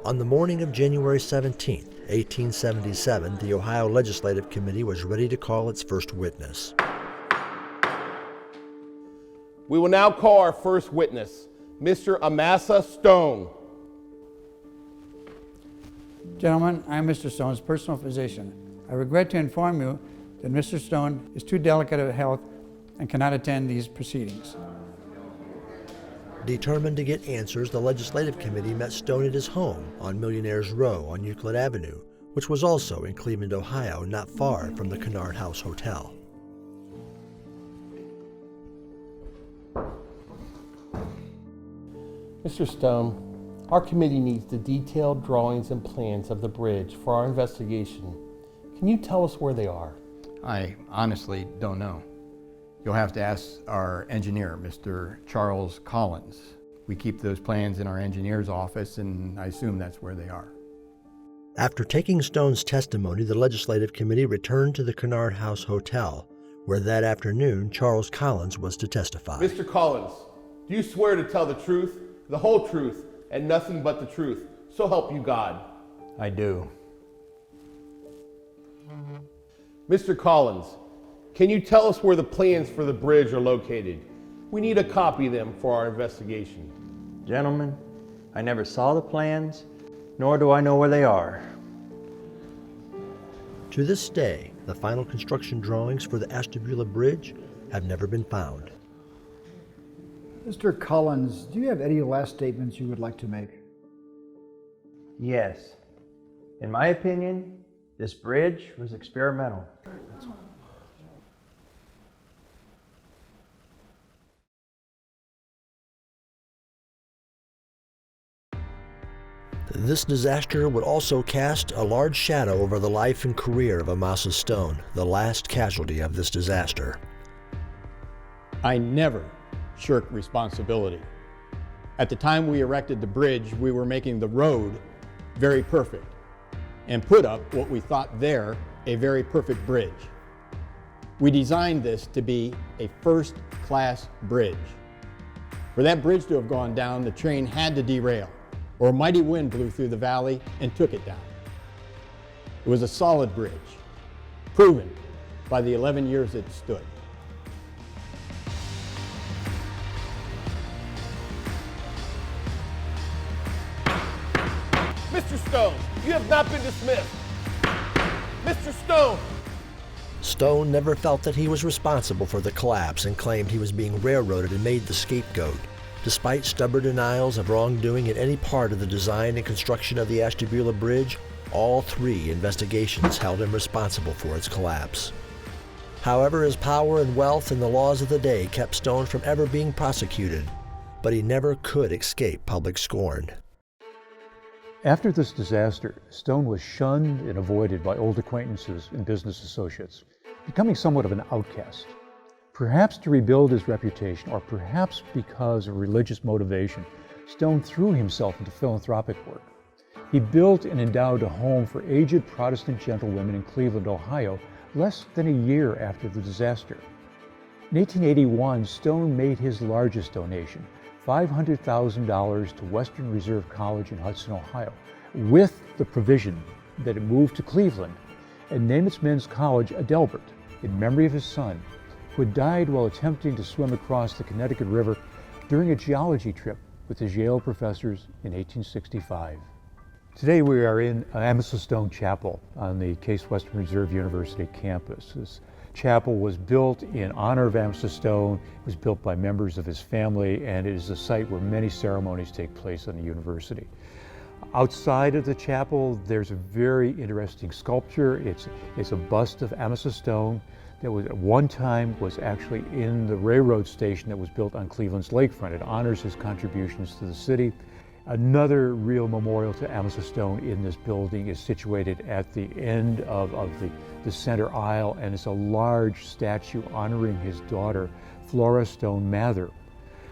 On the morning of January 17, 1877, the Ohio Legislative Committee was ready to call its first witness. We will now call our first witness, Mr. Amasa Stone. Gentlemen, I am Mr. Stone's personal physician. I regret to inform you that Mr. Stone is too delicate of health and cannot attend these proceedings. Determined to get answers, the Legislative Committee met Stone at his home on Millionaires Row on Euclid Avenue, which was also in Cleveland, Ohio, not far from the Kennard House Hotel. Mr. Stone, our committee needs the detailed drawings and plans of the bridge for our investigation. Can you tell us where they are? I honestly don't know. You'll have to ask our engineer, Mr. Charles Collins. We keep those plans in our engineer's office, and I assume that's where they are. After taking Stone's testimony, the Legislative Committee returned to the Kennard House Hotel, where that afternoon Charles Collins was to testify. Mr. Collins, do you swear to tell the truth, the whole truth, and nothing but the truth? So help you God. I do. Mr. Collins, can you tell us where the plans for the bridge are located? We need a copy of them for our investigation. Gentlemen, I never saw the plans, nor do I know where they are. To this day, the final construction drawings for the Ashtabula Bridge have never been found. Mr. Collins, do you have any last statements you would like to make? Yes. In my opinion, this bridge was experimental. This disaster would also cast a large shadow over the life and career of Amasa Stone, the last casualty of this disaster. I never shirk responsibility. At the time we erected the bridge, we were making the road very perfect and put up what we thought there a very perfect bridge. We designed this to be a first-class bridge. For that bridge to have gone down, the train had to derail, or a mighty wind blew through the valley and took it down. It was a solid bridge, proven by the 11 years it stood. Mr. Stone, you have not been dismissed. Mr. Stone! Stone never felt that he was responsible for the collapse and claimed he was being railroaded and made the scapegoat. Despite stubborn denials of wrongdoing in any part of the design and construction of the Ashtabula Bridge, all 3 investigations held him responsible for its collapse. However, his power and wealth and the laws of the day kept Stone from ever being prosecuted, but he never could escape public scorn. After this disaster, Stone was shunned and avoided by old acquaintances and business associates, becoming somewhat of an outcast. Perhaps to rebuild his reputation, or perhaps because of religious motivation, Stone threw himself into philanthropic work. He built and endowed a home for aged Protestant gentlewomen in Cleveland, Ohio, less than a year after the disaster. In 1881, Stone made his largest donation, $500,000 to Western Reserve College in Hudson, Ohio, with the provision that it move to Cleveland and name its men's college Adelbert in memory of his son, who had died while attempting to swim across the Connecticut River during a geology trip with his Yale professors in 1865. Today we are in Amasa Stone Chapel on the Case Western Reserve University campus. This chapel was built in honor of Amasa Stone. It was built by members of his family, and it is a site where many ceremonies take place on the university. Outside of the chapel, there's a very interesting sculpture. It's a bust of Amasa Stone that was at one time was actually in the railroad station that was built on Cleveland's lakefront. It honors his contributions to the city. Another real memorial to Amasa Stone in this building is situated at the end of the center aisle, and it's a large statue honoring his daughter, Flora Stone Mather,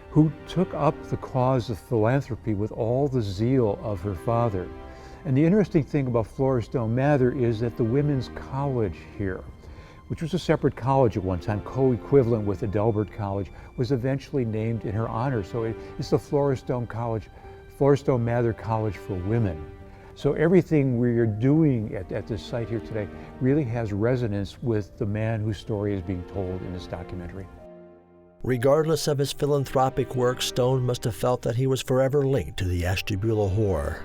who took up the cause of philanthropy with all the zeal of her father. And the interesting thing about Flora Stone Mather is that the Women's College here, which was a separate college at one time, co-equivalent with Adelbert College, was eventually named in her honor. So it's the Flora Stone Mather College for Women. So everything we're doing at this site here today really has resonance with the man whose story is being told in this documentary. Regardless of his philanthropic work, Stone must have felt that he was forever linked to the Ashtabula horror.